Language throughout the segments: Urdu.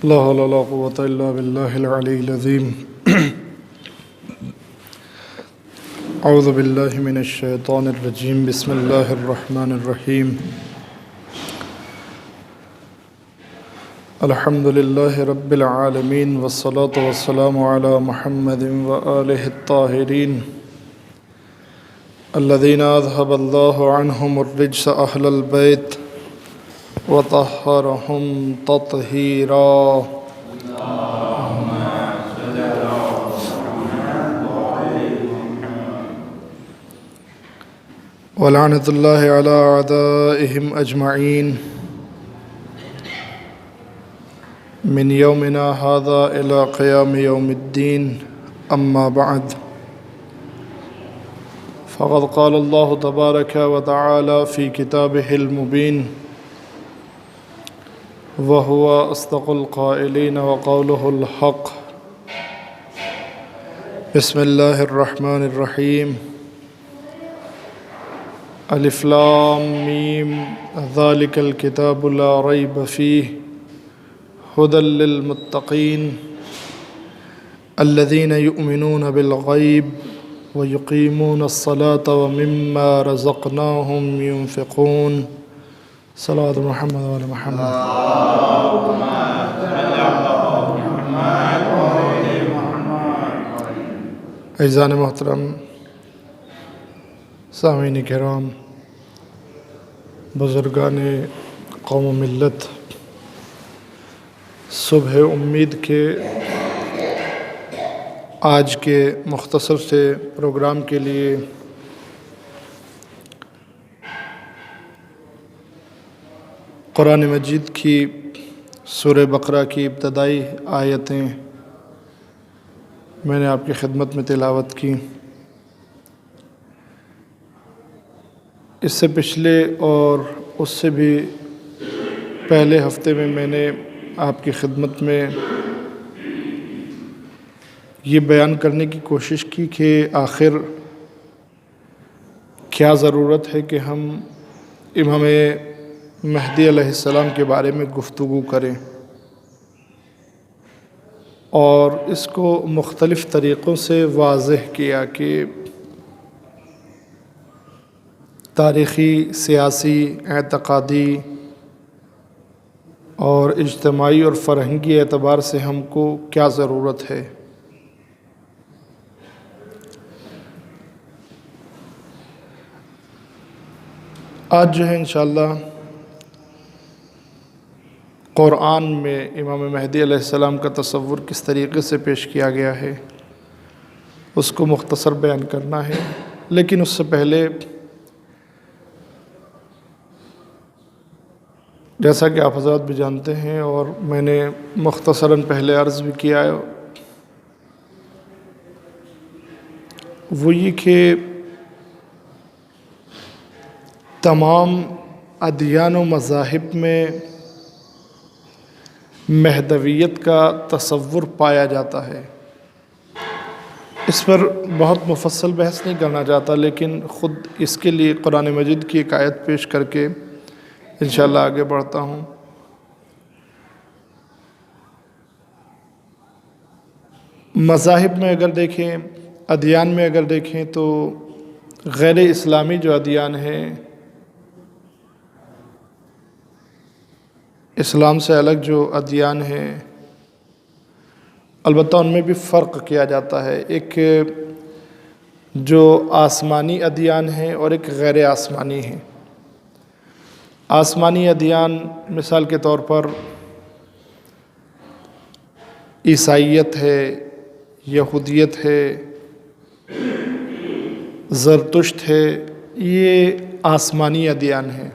لا حول ولا قوة إلا بالله العلي العظيم أعوذ بالله من الشيطان الرجيم بسم الله الرحمن الرحيم الحمد لله رب العالمين والصلاة والسلام على محمد وآله الطاهرين الذين أذهب الله عنهم الرجس أهل البيت وطهرهم تطهيرا ولعنة الله على أعدائهم أجمعين من يومنا هذا إلى قيام يوم الدين أما بعد فقد قال الله تبارك وتعالى في كتابه المبين وهو أصدق القائلين وقوله الحق بسم الله الرحمن الرحيم الف لام میم ذلك الكتاب لا ريب فيه هدى للمتقين الذين يؤمنون بالغيب ويقيمون الصلاة ومما رزقناهم ينفقون صلاة محمد وعلى محمد عزیزان محترم، سامعین کرام، بزرگان قوم و ملت، صبح امید کے آج کے مختصر سے پروگرام کے لیے قرآن مجید کی سورہ بقرہ کی ابتدائی آیتیں میں نے آپ کی خدمت میں تلاوت کی۔ اس سے پچھلے اور اس سے بھی پہلے ہفتے میں نے آپ کی خدمت میں یہ بیان کرنے کی کوشش کی کہ آخر کیا ضرورت ہے کہ ہم امام مہدی علیہ السلام کے بارے میں گفتگو کریں، اور اس کو مختلف طریقوں سے واضح کیا کہ تاریخی، سیاسی، اعتقادی اور اجتماعی اور فرہنگی اعتبار سے ہم کو کیا ضرورت ہے۔ آج جو ہے انشاءاللہ قرآن میں امام مہدی علیہ السلام کا تصور کس طریقے سے پیش کیا گیا ہے اس کو مختصر بیان کرنا ہے، لیکن اس سے پہلے جیسا کہ آپ حضرات بھی جانتے ہیں اور میں نے مختصراً پہلے عرض بھی کیا ہے، وہ یہ کہ تمام ادیان و مذاہب میں مہدویت کا تصور پایا جاتا ہے۔ اس پر بہت مفصل بحث نہیں کرنا چاہتا، لیکن خود اس کے لیے قرآن مجید کی ایک آیت پیش کر کے انشاءاللہ آگے بڑھتا ہوں۔ مذاہب میں اگر دیکھیں، ادیان میں اگر دیکھیں تو غیر اسلامی جو ادیان ہیں، اسلام سے الگ جو ادیان ہیں، البتہ ان میں بھی فرق کیا جاتا ہے، ایک جو آسمانی ادیان ہیں اور ایک غیر آسمانی ہیں۔ آسمانی ادیان مثال کے طور پر عیسائیت ہے، یہودیت ہے، زرتشت ہے، یہ آسمانی ادیان ہیں۔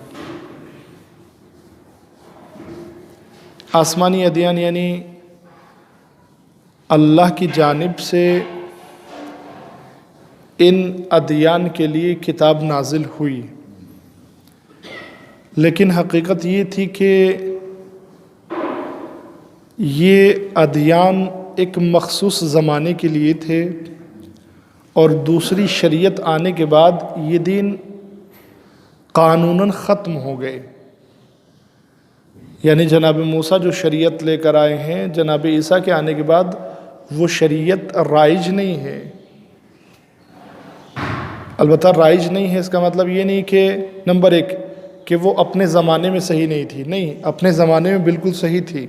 آسمانی ادیان یعنی اللہ کی جانب سے ان ادیان کے لیے کتاب نازل ہوئی، لیکن حقیقت یہ تھی کہ یہ ادیان ایک مخصوص زمانے کے لیے تھے، اور دوسری شریعت آنے کے بعد یہ دین قانوناً ختم ہو گئے۔ یعنی جناب موسیٰ جو شریعت لے کر آئے ہیں، جناب عیسیٰ کے آنے کے بعد وہ شریعت رائج نہیں ہے۔ البتہ رائج نہیں ہے اس کا مطلب یہ نہیں کہ نمبر ایک کہ وہ اپنے زمانے میں صحیح نہیں تھی، نہیں، اپنے زمانے میں بالکل صحیح تھی۔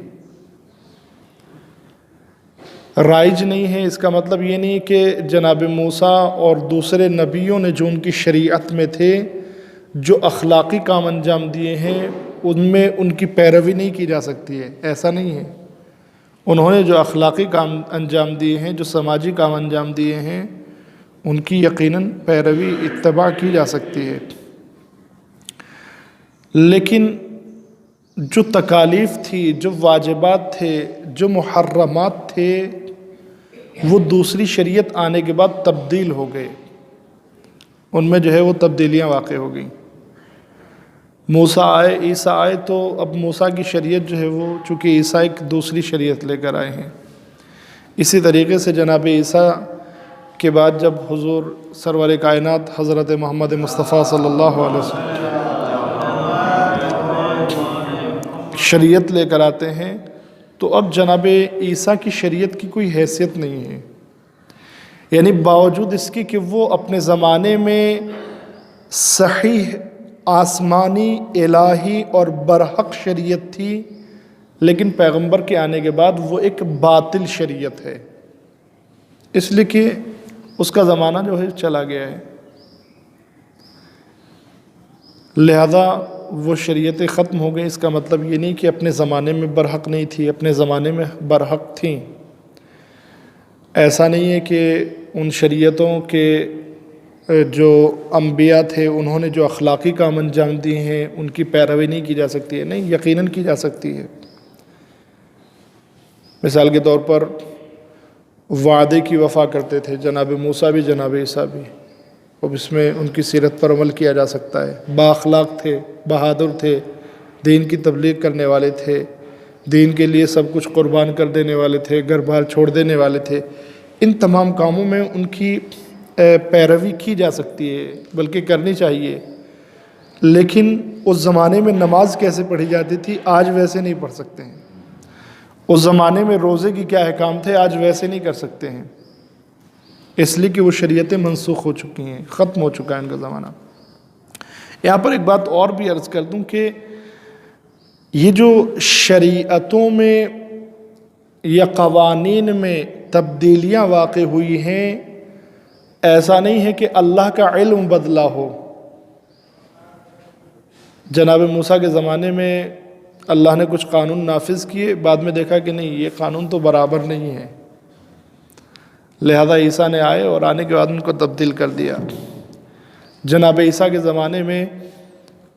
رائج نہیں ہے اس کا مطلب یہ نہیں کہ جناب موسیٰ اور دوسرے نبیوں نے جو ان کی شریعت میں تھے، جو اخلاقی کام انجام دیے ہیں، ان میں ان کی پیروی نہیں کی جا سکتی ہے، ایسا نہیں ہے۔ انہوں نے جو اخلاقی کام انجام دیے ہیں، جو سماجی کام انجام دیے ہیں، ان کی یقیناً پیروی اتباع کی جا سکتی ہے، لیکن جو تکالیف تھی، جو واجبات تھے، جو محرمات تھے، وہ دوسری شریعت آنے کے بعد تبدیل ہو گئے، ان میں جو ہے وہ تبدیلیاں واقع ہو گئیں۔ موسیٰ آئے، عیسیٰ آئے، تو اب موسیٰ کی شریعت جو ہے وہ چونکہ عیسیٰ ایک دوسری شریعت لے کر آئے ہیں۔ اسی طریقے سے جناب عیسیٰ کے بعد جب حضور سرور کائنات حضرت محمد مصطفیٰ صلی اللہ علیہ وسلم شریعت لے کر آتے ہیں، تو اب جناب عیسیٰ کی شریعت کی کوئی حیثیت نہیں ہے، یعنی باوجود اس کی کہ وہ اپنے زمانے میں صحیح آسمانی الہی اور برحق شریعت تھی، لیکن پیغمبر کے آنے کے بعد وہ ایک باطل شریعت ہے، اس لیے کہ اس کا زمانہ جو ہے چلا گیا ہے، لہذا وہ شریعتیں ختم ہو گئی۔ اس کا مطلب یہ نہیں کہ اپنے زمانے میں برحق نہیں تھی، اپنے زمانے میں برحق تھیں۔ ایسا نہیں ہے کہ ان شریعتوں کے جو انبیاء تھے انہوں نے جو اخلاقی کام انجام دیے ہیں ان کی پیروی نہیں کی جا سکتی ہے، نہیں، یقیناً کی جا سکتی ہے۔ مثال کے طور پر وعدے کی وفا کرتے تھے جناب موسیٰ بھی، جناب عیسیٰ بھی، اب اس میں ان کی سیرت پر عمل کیا جا سکتا ہے۔ بااخلاق تھے، بہادر تھے، دین کی تبلیغ کرنے والے تھے، دین کے لیے سب کچھ قربان کر دینے والے تھے، گھر بار چھوڑ دینے والے تھے۔ ان تمام کاموں میں ان کی پیروی کی جا سکتی ہے، بلکہ کرنی چاہیے، لیکن اس زمانے میں نماز کیسے پڑھی جاتی تھی آج ویسے نہیں پڑھ سکتے ہیں، اس زمانے میں روزے کی کیا احکام تھے آج ویسے نہیں کر سکتے ہیں، اس لیے کہ وہ شریعتیں منسوخ ہو چکی ہیں، ختم ہو چکا ہے ان کا زمانہ۔ یہاں پر ایک بات اور بھی عرض کر دوں کہ یہ جو شریعتوں میں یا قوانین میں تبدیلیاں واقع ہوئی ہیں، ایسا نہیں ہے کہ اللہ کا علم بدلا ہو۔ جناب موسیٰ کے زمانے میں اللہ نے کچھ قانون نافذ کیے، بعد میں دیکھا کہ نہیں، یہ قانون تو برابر نہیں ہے، لہذا عیسیٰ نے آئے اور آنے کے بعد ان کو تبدیل کر دیا۔ جناب عیسیٰ کے زمانے میں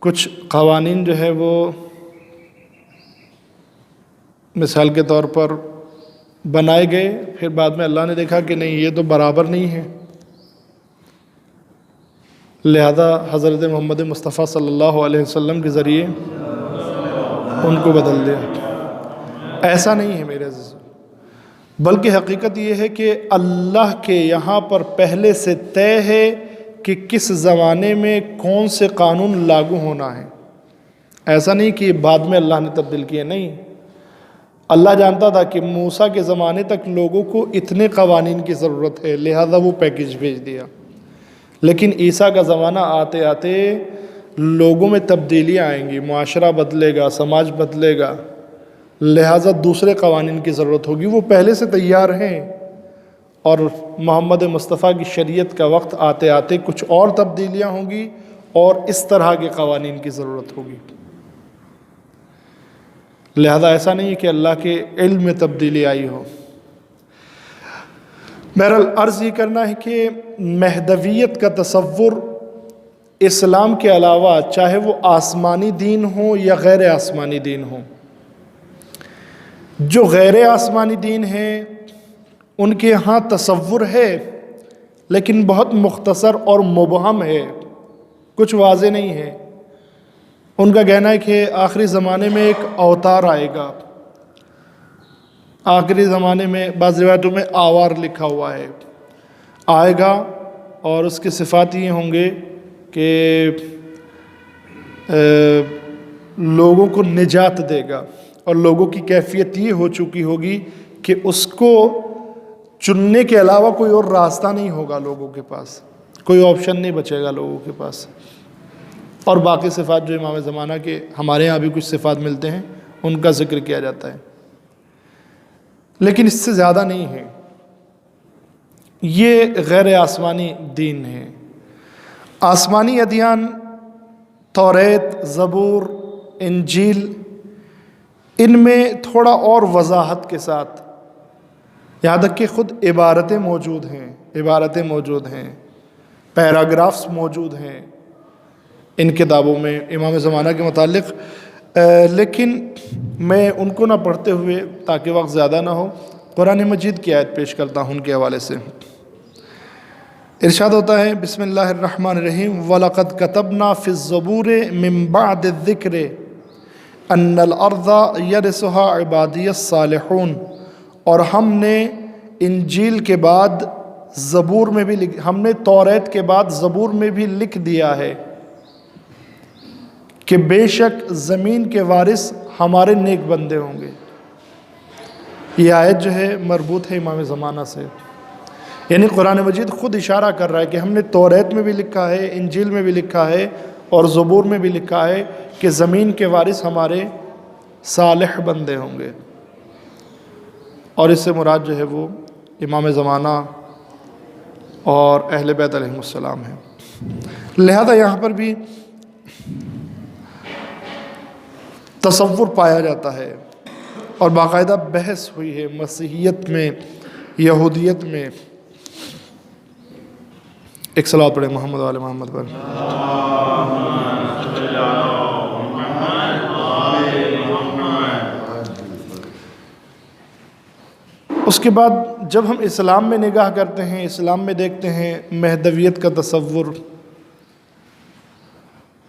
کچھ قوانین جو ہے وہ مثال کے طور پر بنائے گئے، پھر بعد میں اللہ نے دیکھا کہ نہیں، یہ تو برابر نہیں ہے، لہذا حضرت محمد مصطفیٰ صلی اللہ علیہ وسلم کے ذریعے ان کو بدل دیا۔ ایسا نہیں ہے میرے عزیز، بلکہ حقیقت یہ ہے کہ اللہ کے یہاں پر پہلے سے طے ہے کہ کس زمانے میں کون سے قانون لاگو ہونا ہے۔ ایسا نہیں کہ بعد میں اللہ نے تبدیل کیے، نہیں، اللہ جانتا تھا کہ موسیٰ کے زمانے تک لوگوں کو اتنے قوانین کی ضرورت ہے، لہذا وہ پیکج بھیج دیا، لیکن عیسیٰ کا زمانہ آتے آتے لوگوں میں تبدیلیاں آئیں گی، معاشرہ بدلے گا، سماج بدلے گا، لہٰذا دوسرے قوانین کی ضرورت ہوگی، وہ پہلے سے تیار ہیں، اور محمد مصطفیٰ کی شریعت کا وقت آتے آتے کچھ اور تبدیلیاں ہوں گی اور اس طرح کے قوانین کی ضرورت ہوگی۔ لہذا ایسا نہیں ہے کہ اللہ کے علم میں تبدیلی آئی ہو۔ بہرحال عرض یہ کرنا ہے کہ مہدویت کا تصور اسلام کے علاوہ چاہے وہ آسمانی دین ہو یا غیر آسمانی دین ہو، جو غیر آسمانی دین ہیں ان کے ہاں تصور ہے، لیکن بہت مختصر اور مبہم ہے، کچھ واضح نہیں ہے۔ ان کا کہنا ہے کہ آخری زمانے میں ایک اوتار آئے گا، آخری زمانے میں بعض روایتوں میں آوار لکھا ہوا ہے، آئے گا اور اس کے صفات یہ ہوں گے کہ لوگوں کو نجات دے گا، اور لوگوں کی کیفیت یہ ہو چکی ہوگی کہ اس کو چننے کے علاوہ کوئی اور راستہ نہیں ہوگا، لوگوں کے پاس کوئی آپشن نہیں بچے گا لوگوں کے پاس۔ اور باقی صفات جو امام زمانہ کے ہمارے ہاں بھی کچھ صفات ملتے ہیں ان کا ذکر کیا جاتا ہے، لیکن اس سے زیادہ نہیں ہے۔ یہ غیر آسمانی دین ہے۔ آسمانی ادیان توریت، زبور، انجیل، ان میں تھوڑا اور وضاحت کے ساتھ، یہاں تک کہ خود عبارتیں موجود ہیں، پیراگرافز موجود ہیں ان کتابوں میں امام زمانہ کے متعلق، لیکن میں ان کو نہ پڑھتے ہوئے تاکہ وقت زیادہ نہ ہو قرآن مجید کی آیت پیش کرتا ہوں ان کے حوالے سے۔ ارشاد ہوتا ہے بسم اللہ الرحمن الرحیم وَلَقَدْ كَتَبْنَا فِي الزَّبُورِ مِن بَعْدِ الذِّكْرِ أَنَّ الْأَرْضَ يَرِثُهَا عِبَادِيَ الصَّالِحُونَ، اور ہم نے انجیل کے بعد زبور میں بھی ہم نے توریت کے بعد زبور میں بھی لکھ دیا ہے کہ بے شک زمین کے وارث ہمارے نیک بندے ہوں گے۔ یہ آیت جو ہے مربوط ہے امام زمانہ سے، یعنی قرآن مجید خود اشارہ کر رہا ہے کہ ہم نے توریت میں بھی لکھا ہے، انجیل میں بھی لکھا ہے، اور زبور میں بھی لکھا ہے کہ زمین کے وارث ہمارے صالح بندے ہوں گے، اور اس سے مراد جو ہے وہ امام زمانہ اور اہل بیت علیہ السلام ہے۔ لہذا یہاں پر بھی تصور پایا جاتا ہے، اور باقاعدہ بحث ہوئی ہے مسیحیت میں، یہودیت میں۔ ایک صلوات پڑھیں محمد و آل محمد پر۔ اس کے بعد جب ہم اسلام میں نگاہ کرتے ہیں، اسلام میں دیکھتے ہیں مہدویت کا تصور،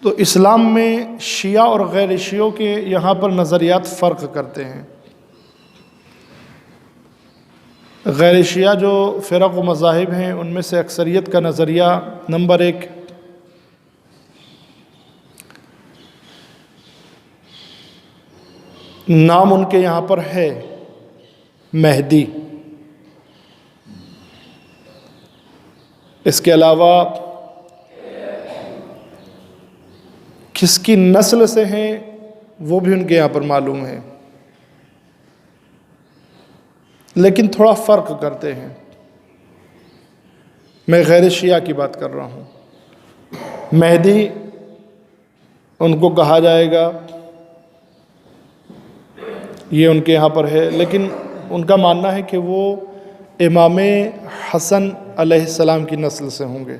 تو اسلام میں شیعہ اور غیر شیعوں کے یہاں پر نظریات فرق کرتے ہیں۔ غیر شیعہ جو فرق و مذاہب ہیں ان میں سے اکثریت کا نظریہ نمبر 1، نام ان کے یہاں پر ہے مہدی، اس کے علاوہ کس کی نسل سے ہیں وہ بھی ان کے یہاں پر معلوم ہے، لیکن تھوڑا فرق کرتے ہیں۔ میں غیر شیعہ کی بات کر رہا ہوں۔ مہدی ان کو کہا جائے گا، یہ ان کے یہاں پر ہے، لیکن ان کا ماننا ہے کہ وہ امام حسن علیہ السلام کی نسل سے ہوں گے۔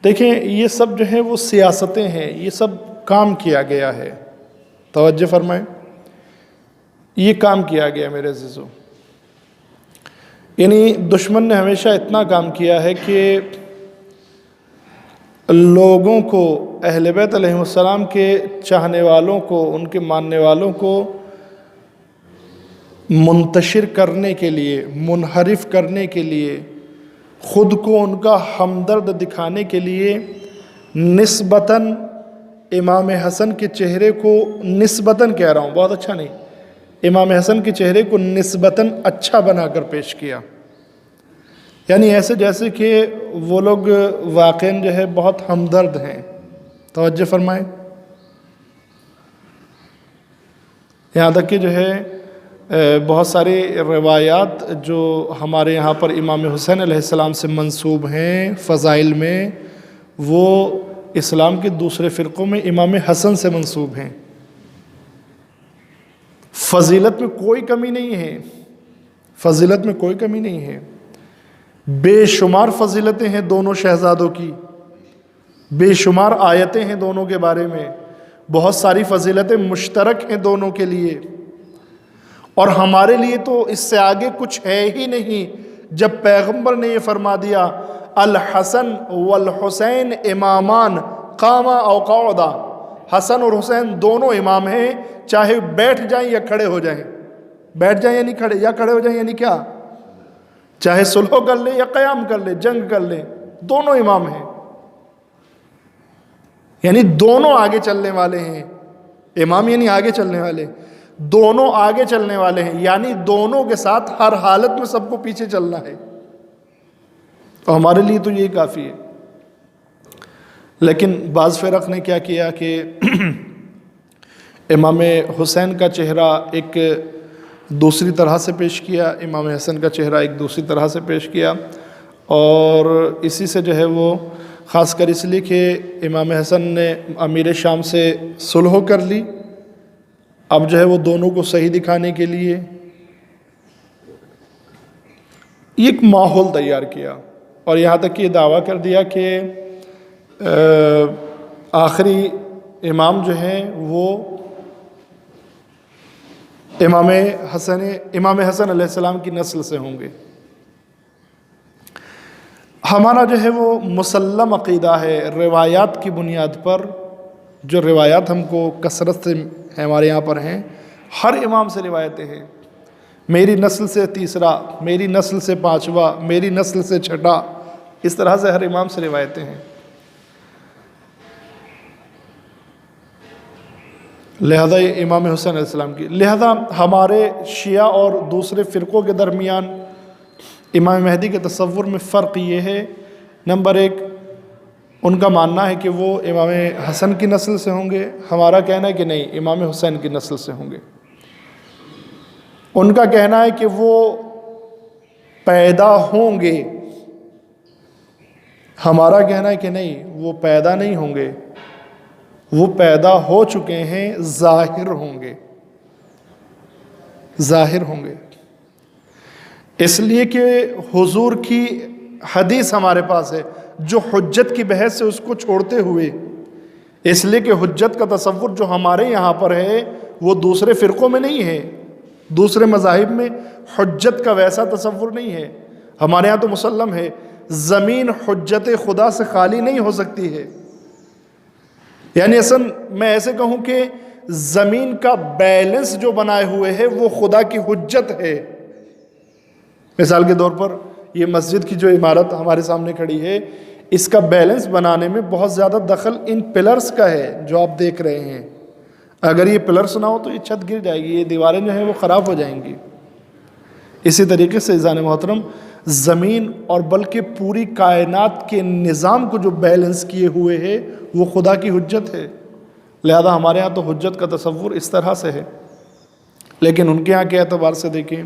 دیکھیں یہ سب جو ہیں وہ سیاستیں ہیں، یہ سب کام کیا گیا ہے، توجہ فرمائیں، یہ کام کیا گیا میرے عزیزو۔ یعنی دشمن نے ہمیشہ اتنا کام کیا ہے کہ لوگوں کو، اہل بیت علیہ السلام کے چاہنے والوں کو، ان کے ماننے والوں کو منتشر کرنے کے لیے، منحرف کرنے کے لیے، خود کو ان کا ہمدرد دکھانے کے لیے نسبتاً امام حسن کے چہرے کو، نسبتاً کہہ رہا ہوں، بہت اچھا نہیں، امام حسن کے چہرے کو نسبتاً اچھا بنا کر پیش کیا، یعنی ایسے جیسے کہ وہ لوگ واقعاً جو ہے بہت ہمدرد ہیں۔ توجہ فرمائیں، یہاں تک کہ جو ہے بہت ساری روایات جو ہمارے یہاں پر امام حسین علیہ السلام سے منسوب ہیں فضائل میں، وہ اسلام کے دوسرے فرقوں میں امام حسن سے منسوب ہیں۔ فضیلت میں کوئی کمی نہیں ہے، فضیلت میں کوئی کمی نہیں ہے، بے شمار فضیلتیں ہیں دونوں شہزادوں کی، بے شمار آیتیں ہیں دونوں کے بارے میں، بہت ساری فضیلتیں مشترک ہیں دونوں کے لیے، اور ہمارے لیے تو اس سے آگے کچھ ہے ہی نہیں۔ جب پیغمبر نے یہ فرما دیا الحسن والحسین امامان قاما او قعودا، حسن اور حسین دونوں امام ہیں، چاہے بیٹھ جائیں یا کھڑے ہو جائیں، بیٹھ جائیں یا نہیں کھڑے، یا کھڑے ہو جائیں یعنی کیا، چاہے صلح کر لیں یا قیام کر لیں، جنگ کر لیں، دونوں امام ہیں۔ یعنی دونوں آگے چلنے والے ہیں. امام یعنی آگے چلنے والے، دونوں آگے چلنے والے ہیں، یعنی دونوں کے ساتھ ہر حالت میں سب کو پیچھے چلنا ہے. اور ہمارے لیے تو یہی کافی ہے. لیکن بعض فرق نے کیا کیا کہ امام حسین کا چہرہ ایک دوسری طرح سے پیش کیا، امام حسن کا چہرہ ایک دوسری طرح سے پیش کیا، اور اسی سے جو ہے وہ خاص کر اس لیے کہ امام حسن نے امیر شام سے صلح کر لی. اب جو ہے وہ دونوں کو صحیح دکھانے کے لیے ایک ماحول تیار کیا، اور یہاں تک کہ یہ دعویٰ کر دیا کہ آخری امام جو ہیں وہ امام حسن علیہ السلام کی نسل سے ہوں گے. ہمارا جو ہے وہ مسلم عقیدہ ہے روایات کی بنیاد پر، جو روایات ہم کو کثرت سے ہمارے یہاں پر ہیں، ہر امام سے روایتیں ہیں. میری نسل سے تیسرا، میری نسل سے پانچواں، میری نسل سے چھٹا، اس طرح سے ہر امام سے روایتیں ہیں. لہذا یہ امام حسین علیہ السلام کی. لہذا ہمارے شیعہ اور دوسرے فرقوں کے درمیان امام مہدی کے تصور میں فرق یہ ہے، نمبر ایک، ان کا ماننا ہے کہ وہ امام حسن کی نسل سے ہوں گے، ہمارا کہنا ہے کہ نہیں، امام حسین کی نسل سے ہوں گے. ان کا کہنا ہے کہ وہ پیدا ہوں گے، ہمارا کہنا ہے کہ نہیں، وہ پیدا نہیں ہوں گے، وہ پیدا ہو چکے ہیں، ظاہر ہوں گے، ظاہر ہوں گے. اس لیے کہ حضور کی حدیث ہمارے پاس ہے جو حجت کی بحث سے اس کو چھوڑتے ہوئے، اس لیے کہ حجت کا تصور جو ہمارے یہاں پر ہے وہ دوسرے فرقوں میں نہیں ہے، دوسرے مذاہب میں حجت کا ویسا تصور نہیں ہے. ہمارے یہاں تو مسلم ہے زمین حجت خدا سے خالی نہیں ہو سکتی ہے. یعنی اصل میں ایسے کہوں کہ زمین کا بیلنس جو بنائے ہوئے ہے وہ خدا کی حجت ہے. مثال کے طور پر یہ مسجد کی جو عمارت ہمارے سامنے کھڑی ہے، اس کا بیلنس بنانے میں بہت زیادہ دخل ان پلرز کا ہے جو آپ دیکھ رہے ہیں. اگر یہ پلرز نہ ہو تو یہ چھت گر جائے گی، یہ دیواریں جو ہیں وہ خراب ہو جائیں گی. اسی طریقے سے عزیزان محترم، زمین اور بلکہ پوری کائنات کے نظام کو جو بیلنس کیے ہوئے ہے وہ خدا کی حجت ہے. لہذا ہمارے ہاں تو حجت کا تصور اس طرح سے ہے. لیکن ان کے ہاں کے اعتبار سے دیکھیں،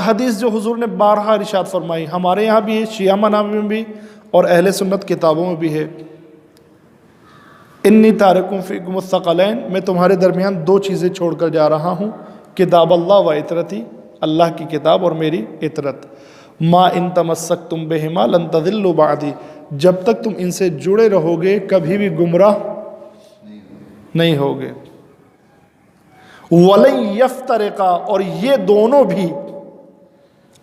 حدیث جو حضور نے بارہا ارشاد فرمائی، ہمارے یہاں بھی ہے، شیعہ منابع میں بھی اور اہل سنت کتابوں میں بھی ہے، انی تارکم فیکم الثقلین، میں تمہارے درمیان دو چیزیں چھوڑ کر جا رہا ہوں، کتاب اللہ و عطرتی، اللہ کی کتاب اور میری عطرت. ما ان تمسکتم بہما لن تضلوا بعدی، جب تک تم ان سے جڑے رہو گے کبھی بھی گمراہ نہیں ہوگے. وَلَن يَفْتَرِقَا، اور یہ دونوں بھی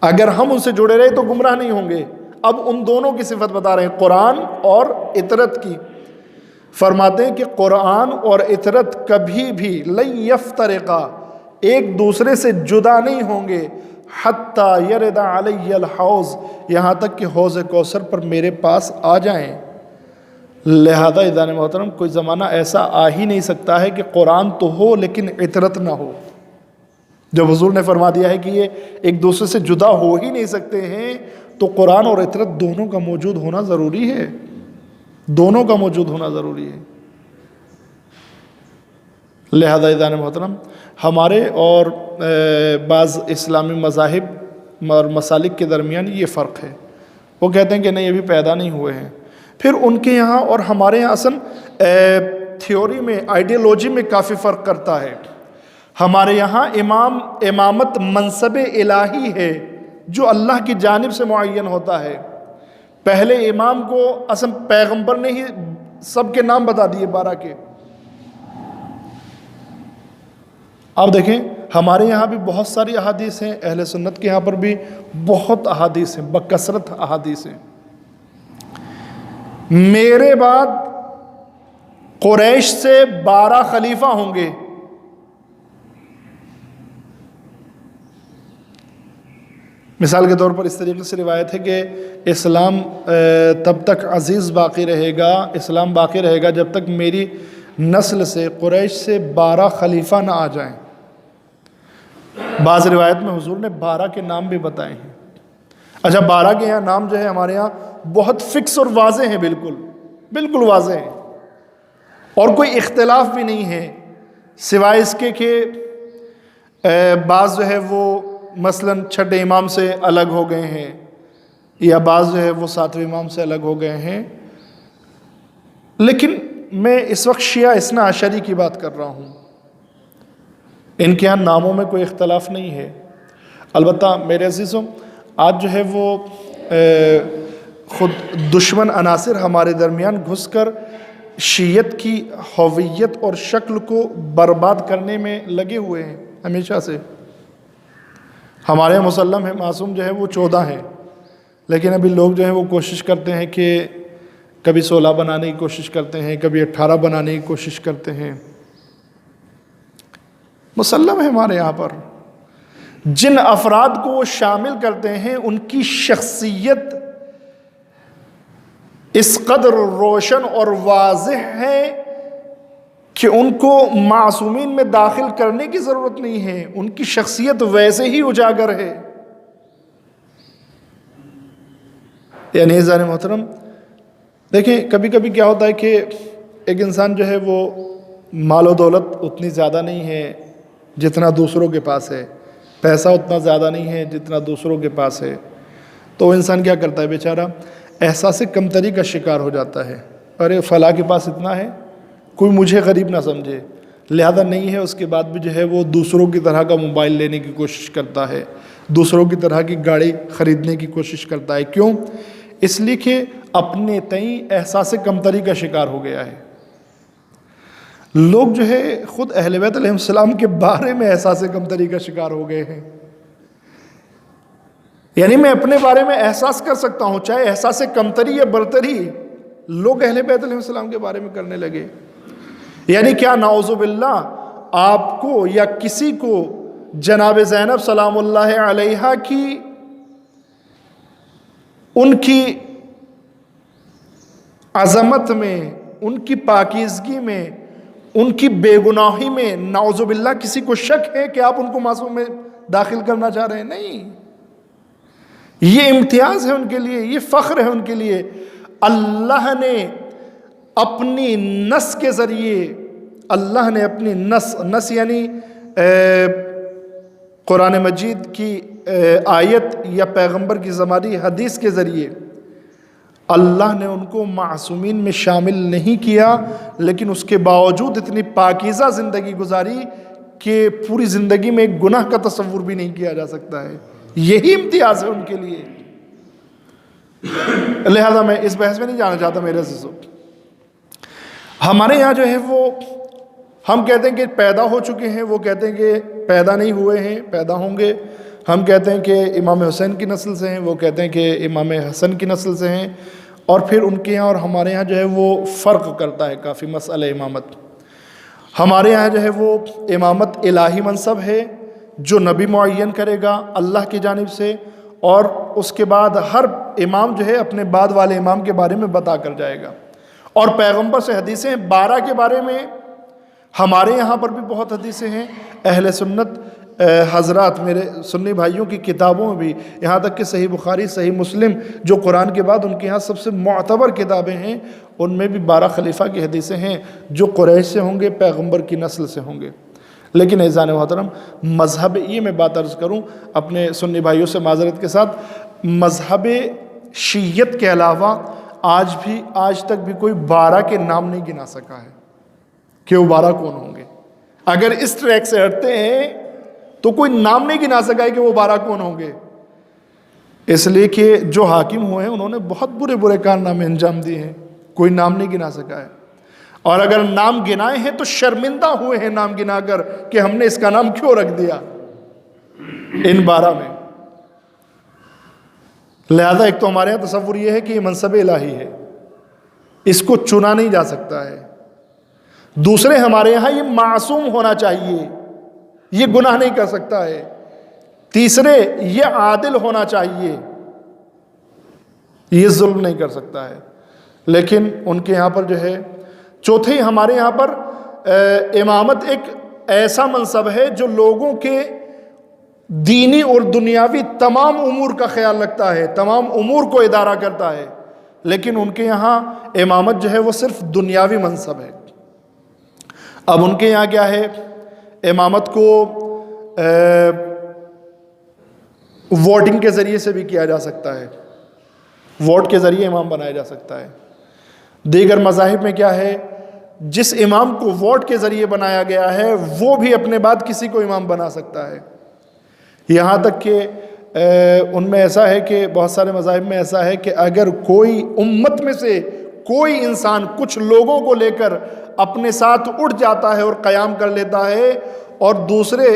اگر ہم ان سے جڑے رہے تو گمراہ نہیں ہوں گے. اب ان دونوں کی صفت بتا رہے ہیں، قرآن اور عطرت کی. فرماتے ہیں کہ قرآن اور عطرت کبھی بھی لن یفترقا، ایک دوسرے سے جدا نہیں ہوں گے، حتیٰ یرد علی الحوض، یہاں تک کہ حوض کوثر پر میرے پاس آ جائیں. لہذا عزیزان محترم، کوئی زمانہ ایسا آ ہی نہیں سکتا ہے کہ قرآن تو ہو لیکن عطرت نہ ہو. جب حضور نے فرما دیا ہے کہ یہ ایک دوسرے سے جدا ہو ہی نہیں سکتے ہیں، تو قرآن اور عطرت دونوں کا موجود ہونا ضروری ہے، دونوں کا موجود ہونا ضروری ہے. لہذا عزیزان محترم، ہمارے اور بعض اسلامی مذاہب اور مسالک کے درمیان یہ فرق ہے. وہ کہتے ہیں کہ نہیں، ابھی پیدا نہیں ہوئے ہیں. پھر ان کے یہاں اور ہمارے یہاں اصل تھیوری میں، آئیڈیالوجی میں کافی فرق کرتا ہے. ہمارے یہاں امامت منصب الہی ہے جو اللہ کی جانب سے معین ہوتا ہے. پہلے امام کو اصل پیغمبر نے ہی سب کے نام بتا دیے 12 کے. آپ دیکھیں ہمارے یہاں بھی بہت ساری احادیث ہیں، اہل سنت کے یہاں پر بھی بہت احادیث ہیں، بکثرت احادیث ہیں. میرے بعد قریش سے 12 خلیفہ ہوں گے. مثال کے طور پر اس طریقے سے روایت ہے کہ اسلام تب تک عزیز باقی رہے گا، اسلام باقی رہے گا جب تک میری نسل سے قریش سے 12 خلیفہ نہ آ جائیں۔ بعض روایت میں حضور نے 12 کے نام بھی بتائے ہیں۔ اچھا، 12 کے یہاں نام جو ہے ہمارے یہاں بہت فکس اور واضح ہیں، بالکل واضح ہیں، اور کوئی اختلاف بھی نہیں ہے، سوائے اس کے کہ بعض جو ہے وہ مثلاً چھٹے امام سے الگ ہو گئے ہیں، یا بعض جو ہے وہ 7ویں امام سے الگ ہو گئے ہیں۔ لیکن میں اس وقت شیعہ اثنا عشری کی بات کر رہا ہوں، ان کے یہاں ناموں میں کوئی اختلاف نہیں ہے۔ البتہ میرے عزیزوں، آج جو ہے وہ خود دشمن عناصر ہمارے درمیان گھس کر شیعت کی ہویت اور شکل کو برباد کرنے میں لگے ہوئے ہیں ہمیشہ سے۔ ہمارے مسلم ہے معصوم جو ہے وہ 14 ہیں، لیکن ابھی لوگ جو ہے وہ کوشش کرتے ہیں کہ کبھی 16 بنانے کی کوشش کرتے ہیں، کبھی 18 بنانے کی کوشش کرتے ہیں۔ مسلم ہے ہمارے یہاں پر جن افراد کو وہ شامل کرتے ہیں ان کی شخصیت اس قدر روشن اور واضح ہے کہ ان کو معصومین میں داخل کرنے کی ضرورت نہیں ہے، ان کی شخصیت ویسے ہی اجاگر ہے۔ یعنی عزیزان محترم، دیکھیں کبھی کبھی کیا ہوتا ہے کہ ایک انسان جو ہے وہ مال و دولت اتنی زیادہ نہیں ہے جتنا دوسروں کے پاس ہے، پیسہ اتنا زیادہ نہیں ہے جتنا دوسروں کے پاس ہے، تو انسان کیا کرتا ہے بیچارہ، احساس کمتری کا شکار ہو جاتا ہے۔ ارے فلاں کے پاس اتنا ہے، کوئی مجھے غریب نہ سمجھے، لہذا نہیں ہے، اس کے بعد بھی جو ہے وہ دوسروں کی طرح کا موبائل لینے کی کوشش کرتا ہے، دوسروں کی طرح کی گاڑی خریدنے کی کوشش کرتا ہے۔ کیوں؟ اس لیے کہ اپنے تئیں احساس کمتری کا شکار ہو گیا ہے۔ لوگ جو ہے خود اہل بیت علیہ السلام کے بارے میں احساس کمتری کا شکار ہو گئے ہیں۔ یعنی میں اپنے بارے میں احساس کر سکتا ہوں، چاہے احساس کمتری یا برتری، لوگ اہل بیت علیہ السلام کے بارے میں کرنے لگے۔ یعنی کیا نعوذ باللہ آپ کو یا کسی کو جناب زینب سلام اللہ علیہا کی ان کی عظمت میں، ان کی پاکیزگی میں، ان کی بے گناہی میں نعوذ باللہ کسی کو شک ہے کہ آپ ان کو معصوم میں داخل کرنا چاہ رہے ہیں؟ نہیں، یہ امتیاز ہے ان کے لیے، یہ فخر ہے ان کے لیے۔ اللہ نے اپنی نس کے ذریعے، اللہ نے اپنی نس یعنی قرآن مجید کی آیت یا پیغمبر کی زمانی حدیث کے ذریعے اللہ نے ان کو معصومین میں شامل نہیں کیا، لیکن اس کے باوجود اتنی پاکیزہ زندگی گزاری کہ پوری زندگی میں ایک گناہ کا تصور بھی نہیں کیا جا سکتا ہے۔ یہی امتیاز ہے ان کے لیے۔ لہذا میں اس بحث میں نہیں جانا چاہتا میرے عزیزوں۔ ہمارے یہاں جو ہے وہ ہم کہتے ہیں کہ پیدا ہو چکے ہیں، وہ کہتے ہیں کہ پیدا نہیں ہوئے ہیں، پیدا ہوں گے۔ ہم کہتے ہیں کہ امام حسین کی نسل سے ہیں، وہ کہتے ہیں کہ امام حسن کی نسل سے ہیں، اور پھر ان کے یہاں اور ہمارے یہاں جو ہے وہ فرق کرتا ہے کافی مسئلہ امامت۔ ہمارے یہاں جو ہے وہ امامت الہی منصب ہے جو نبی معین کرے گا اللہ کی جانب سے، اور اس کے بعد ہر امام جو ہے اپنے بعد والے امام کے بارے میں بتا کر جائے گا۔ اور پیغمبر سے حدیثیں 12 کے بارے میں ہمارے یہاں پر بھی بہت حدیثیں ہیں۔ اہل سنت حضرات، میرے سنی بھائیوں کی کتابوں میں بھی، یہاں تک کہ صحیح بخاری، صحیح مسلم جو قرآن کے بعد ان کے یہاں سب سے معتبر کتابیں ہیں، ان میں بھی 12 خلیفہ کی حدیثیں ہیں جو قریش سے ہوں گے، پیغمبر کی نسل سے ہوں گے۔ لیکن عزیزان محترم، مذہب یہ میں بات عرض کروں اپنے سنی بھائیوں سے معذرت کے ساتھ، مذہب شیعت کے علاوہ آج تک بھی کوئی 12 کے نام نہیں گنا سکا ہے کہ وہ 12 کون ہوں گے۔ اگر اس ٹریک سے ہٹتے ہیں تو کوئی نام نہیں گنا سکا ہے کہ وہ 12 کون ہوں گے، اس لیے کہ جو حاکم ہوئے ہیں انہوں نے بہت برے کارنامے انجام دیے ہیں، کوئی نام نہیں گنا سکا ہے۔ اور اگر نام گنائے ہیں تو شرمندہ ہوئے ہیں نام گنا کر کہ ہم نے اس کا نام کیوں رکھ دیا ان 12 میں۔ لہذا ایک تو ہمارے یہاں تصور یہ ہے کہ یہ منصب الہی ہے، اس کو چنا نہیں جا سکتا ہے۔ دوسرے، ہمارے یہاں یہ معصوم ہونا چاہیے، یہ گناہ نہیں کر سکتا ہے۔ تیسرے یہ عادل ہونا چاہیے، یہ ظلم نہیں کر سکتا ہے، لیکن ان کے یہاں پر جو ہے چوتھے ہمارے یہاں پر امامت ایک ایسا منصب ہے جو لوگوں کے دینی اور دنیاوی تمام امور کا خیال رکھتا ہے، تمام امور کو ادارہ کرتا ہے، لیکن ان کے یہاں امامت جو ہے وہ صرف دنیاوی منصب ہے۔ اب ان کے یہاں کیا ہے، امامت کو ووٹنگ کے ذریعے سے بھی کیا جا سکتا ہے، ووٹ کے ذریعے امام بنایا جا سکتا ہے۔ دیگر مذاہب میں کیا ہے، جس امام کو ووٹ کے ذریعے بنایا گیا ہے وہ بھی اپنے بعد کسی کو امام بنا سکتا ہے، یہاں تک کہ ان میں ایسا ہے کہ بہت سارے مذاہب میں ایسا ہے کہ اگر کوئی امت میں سے کوئی انسان کچھ لوگوں کو لے کر اپنے ساتھ اٹھ جاتا ہے اور قیام کر لیتا ہے اور دوسرے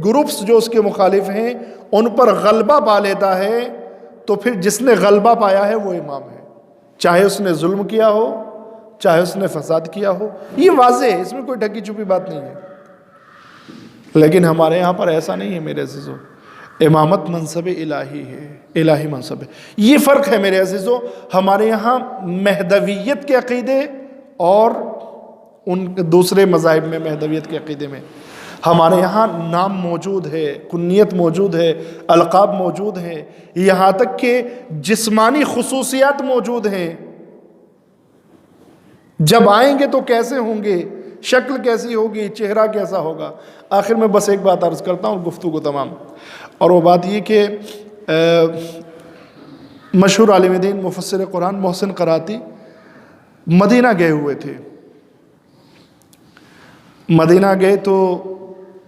گروپس جو اس کے مخالف ہیں ان پر غلبہ پا لیتا ہے، تو پھر جس نے غلبہ پایا ہے وہ امام ہے، چاہے اس نے ظلم کیا ہو، چاہے اس نے فساد کیا ہو، یہ واضح ہے، اس میں کوئی ڈھکی چھپی بات نہیں ہے۔ لیکن ہمارے یہاں پر ایسا نہیں ہے میرے عزیزو، امامت منصب الہی ہے، الہی منصب ہے۔ یہ فرق ہے میرے عزیزو، ہمارے یہاں مہدویت کے عقیدے اور ان دوسرے مذاہب میں مہدویت کے عقیدے میں ہمارے یہاں نام موجود ہے، کنیت موجود ہے، القاب موجود ہیں، یہاں تک کہ جسمانی خصوصیات موجود ہیں، جب آئیں گے تو کیسے ہوں گے، شکل کیسی ہوگی، چہرہ کیسا ہوگا۔ آخر میں بس ایک بات عرض کرتا ہوں گفتگو تمام، اور وہ بات یہ کہ مشہور عالم دین مفسر قرآن محسن قراتی مدینہ گئے ہوئے تھے، مدینہ گئے تو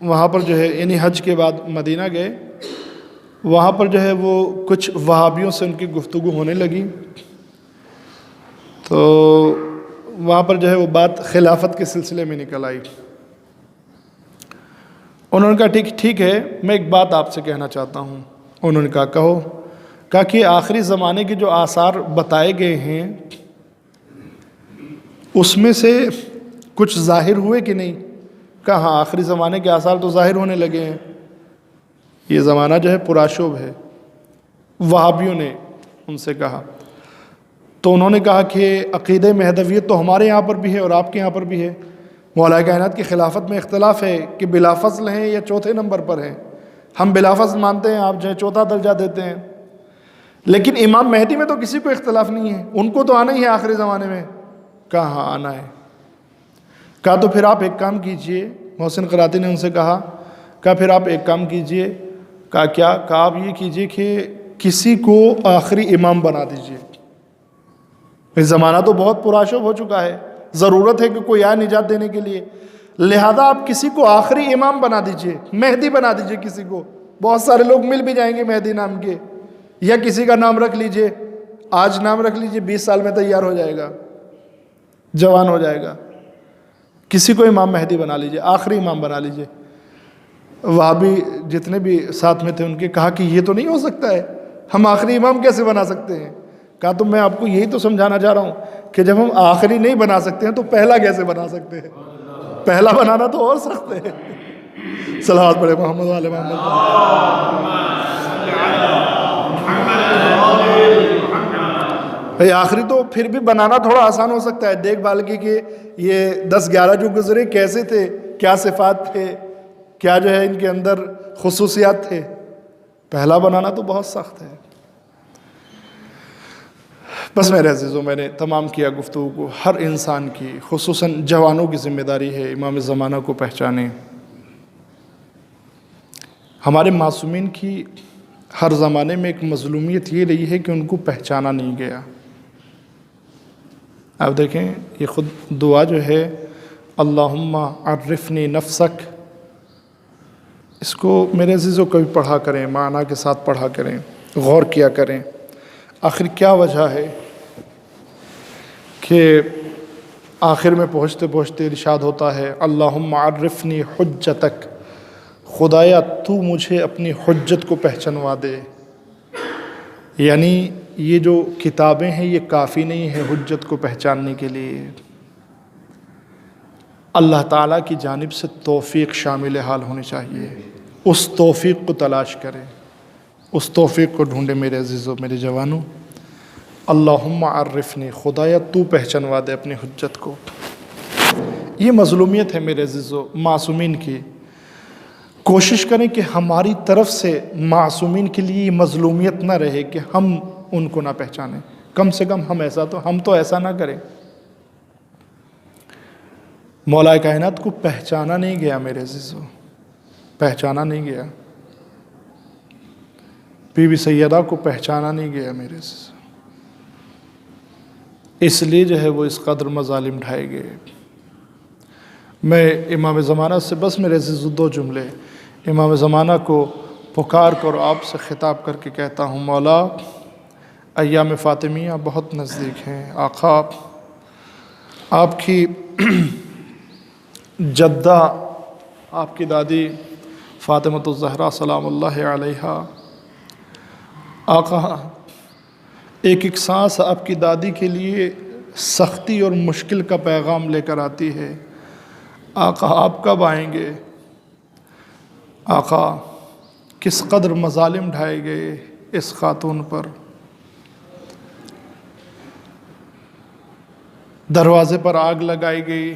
وہاں پر جو ہے یعنی حج کے بعد مدینہ گئے، وہاں پر جو ہے وہ کچھ وہابیوں سے ان کی گفتگو ہونے لگی، تو وہاں پر جو ہے وہ بات خلافت کے سلسلے میں نکل آئی۔ انہوں نے کہا ٹھیک ہے، میں ایک بات آپ سے کہنا چاہتا ہوں۔ انہوں نے کہا کہ آخری زمانے کے جو آثار بتائے گئے ہیں اس میں سے کچھ ظاہر ہوئے کہ نہیں؟ کہا ہاں، آخری زمانے کے آثار تو ظاہر ہونے لگے ہیں، یہ زمانہ جو ہے پرآشوب ہے۔ وہابیوں نے ان سے کہا، تو انہوں نے کہا کہ عقیدہ مہدویت تو ہمارے یہاں پر بھی ہے اور آپ کے یہاں پر بھی ہے، مولا کائنات کی خلافت میں اختلاف ہے کہ بلا فضل ہیں یا چوتھے نمبر پر ہیں، ہم بلا فضل مانتے ہیں، آپ جو ہے چوتھا درجہ دیتے ہیں، لیکن امام مہدی میں تو کسی کو اختلاف نہیں ہے، ان کو تو آنا ہی ہے آخری زمانے میں۔ کہا ہاں آنا ہے۔ کہا تو پھر آپ ایک کام کیجئے، محسن قراتی نے ان سے کہا پھر آپ ایک کام کیجئے۔ کہا کیا؟ کہا آپ یہ کیجئے کہ کسی کو آخری امام بنا دیجئے، اس زمانہ تو بہت پرآشوب ہو چکا ہے، ضرورت ہے کہ کوئی آئے نجات دینے کے لیے، لہذا آپ کسی کو آخری امام بنا دیجئے، مہدی بنا دیجئے کسی کو، بہت سارے لوگ مل بھی جائیں گے مہدی نام کے، یا کسی کا نام رکھ لیجئے، آج نام رکھ لیجئے، 20 سال میں تیار ہو جائے گا، جوان ہو جائے گا، کسی کو امام مہدی بنا لیجئے، آخری امام بنا لیجئے۔ وہابی جتنے بھی ساتھ میں تھے ان کے کہا کہ یہ تو نہیں ہو سکتا ہے، ہم آخری امام کیسے بنا سکتے ہیں؟ کہا تو میں آپ کو یہی تو سمجھانا چاہ رہا ہوں کہ جب ہم آخری نہیں بنا سکتے ہیں تو پہلا کیسے بنا سکتے ہیں؟ پہلا بنانا تو اور سخت ہے۔ صلوات پڑھے محمد و آل محمد۔ آخری تو پھر بھی بنانا تھوڑا آسان ہو سکتا ہے، دیکھ بھال کی کہ یہ 10-11 جو گزرے کیسے تھے، کیا صفات تھے، کیا جو ہے ان کے اندر خصوصیات تھے، پہلا بنانا تو بہت سخت ہے۔ بس میرے عزیزوں، میں نے تمام کیا گفتگو کو، ہر انسان کی خصوصاً جوانوں کی ذمہ داری ہے امام زمانہ کو پہچانے۔ ہمارے معصومین کی ہر زمانے میں ایک مظلومیت یہ رہی ہے کہ ان کو پہچانا نہیں گیا۔ آپ دیکھیں یہ خود دعا جو ہے اللہم عرفنی نفسک، اس کو میرے عزیزوں کبھی پڑھا کریں، معنی کے ساتھ پڑھا کریں، غور کیا کریں۔ آخر کیا وجہ ہے کہ آخر میں پہنچتے پہنچتے ارشاد ہوتا ہے اللہم عرفنی حجتک، خدایا تو مجھے اپنی حجت کو پہچنوا دے۔ یعنی یہ جو کتابیں ہیں یہ کافی نہیں ہے حجت کو پہچاننے کے لیے، اللہ تعالیٰ کی جانب سے توفیق شامل حال ہونی چاہیے۔ اس توفیق کو تلاش کریں، اس توفیق کو ڈھونڈے میرے عزیزوں، میرے جوانوں۔ اللہم عرفنی، خدایا تو پہچنوا دے اپنی حجت کو۔ یہ مظلومیت ہے میرے عزیزوں معصومین کی۔ کوشش کریں کہ ہماری طرف سے معصومین کے لیے یہ مظلومیت نہ رہے کہ ہم ان کو نہ پہچانیں، کم سے کم ہم تو ایسا نہ کریں۔ مولا کائنات کو پہچانا نہیں گیا میرے عزیزوں، پہچانا نہیں گیا، بی بی سیدہ کو پہچانا نہیں گیا میرے عزیزوں، اس لیے جو ہے وہ اس قدر مظالم ڈھائے گئے۔ میں امام زمانہ سے بس میرے عزیزوں 2 جملے امام زمانہ کو پکار کر آپ سے خطاب کر کے کہتا ہوں، مولا ایام فاطمیہ بہت نزدیک ہیں، آقا آپ کی جدہ، آپ کی دادی فاطمۃ الزہرا سلام اللہ علیہا، آقا ایک سانس آپ کی دادی کے لیے سختی اور مشکل کا پیغام لے کر آتی ہے، آقا آپ کب آئیں گے؟ آقا کس قدر مظالم ڈھائے گئے اس خاتون پر، دروازے پر آگ لگائی گئی،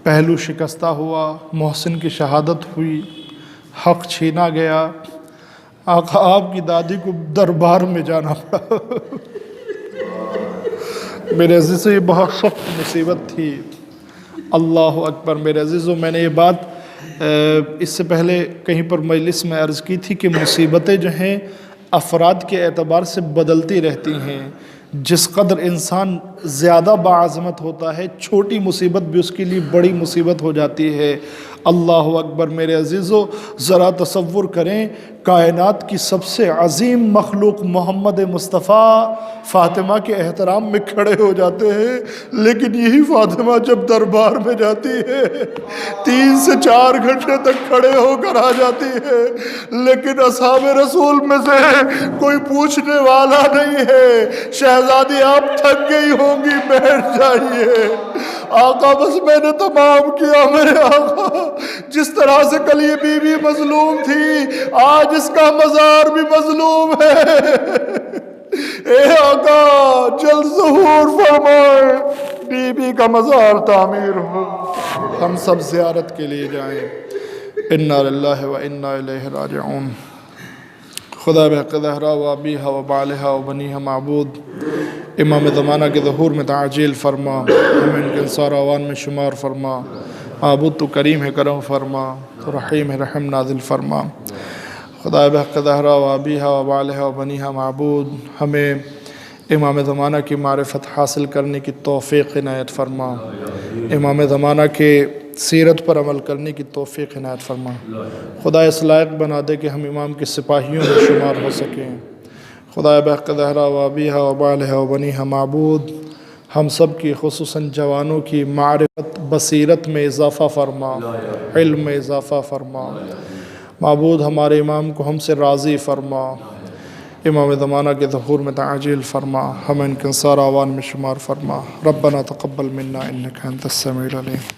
پہلو شکستہ ہوا، محسن کی شہادت ہوئی، حق چھینا گیا، آقا آپ کی دادی کو دربار میں جانا پڑا۔ میرے عزیزوں یہ بہت سخت مصیبت تھی۔ اللہ اکبر میرے عزیزوں، میں نے یہ بات اس سے پہلے کہیں پر مجلس میں عرض کی تھی کہ مصیبتیں جو ہیں افراد کے اعتبار سے بدلتی رہتی ہیں۔ جس قدر انسان زیادہ باعظمت ہوتا ہے، چھوٹی مصیبت بھی اس کے لیے بڑی مصیبت ہو جاتی ہے۔ اللہ اکبر میرے عزیزوں، ذرا تصور کریں، کائنات کی سب سے عظیم مخلوق محمد مصطفیٰ فاطمہ کے احترام میں کھڑے ہو جاتے ہیں، لیکن یہی فاطمہ جب دربار میں جاتی ہے 3 سے 4 گھنٹے تک کھڑے ہو کر آ جاتی ہے، لیکن اصحاب رسول میں سے کوئی پوچھنے والا نہیں ہے، شہزادی آپ تھک گئی ہوں گی، بیٹھ جائیے۔ آقا بس میں نے تمام کیا میرے آقا، جس طرح سے کل یہ بی بی مظلوم تھی، آج اس کا مزار بھی مظلوم ہے۔ اے آقا جلد ظہور فرمائے، بی بی کا مزار تعمیر ہو، ہم سب زیارت کے لیے جائیں۔ انا للہ و انا الیہ راجعون۔ خدا بحق زہرا و ابیہا و بالہا و بنیہا معبود، امام زمانہ کے ظہور میں تعجیل فرما، ہمیں ان کے انصار آوان میں شمار فرما۔ معبود تو کریم ہے، کرم فرما، تو رحیم ہے، رحم نازل فرما۔ خدا بحق زہرا و ابیہا و بالہا و بنیہا معبود، ہمیں امام زمانہ کی معرفت حاصل کرنے کی توفیق عنایت فرما، امام زمانہ کے سیرت پر عمل کرنے کی توفیق عنایت فرما۔ خدا اس لائق بنا دے کہ ہم امام کے سپاہیوں میں شمار ہو سکیں۔ خدا بحق زہرا و ابیہا و بالہا و بنیہا معبود، ہم سب کی خصوصاً جوانوں کی معرفت بصیرت میں اضافہ فرما، علم میں اضافہ فرما۔ معبود ہمارے امام کو ہم سے راضی فرما، امام زمانہ کے ظہور میں تعجیل فرما، ہمیں ان کے انصار آوان میں شمار فرما۔ ربنا تقبل منا انک انت السمیع العلیم۔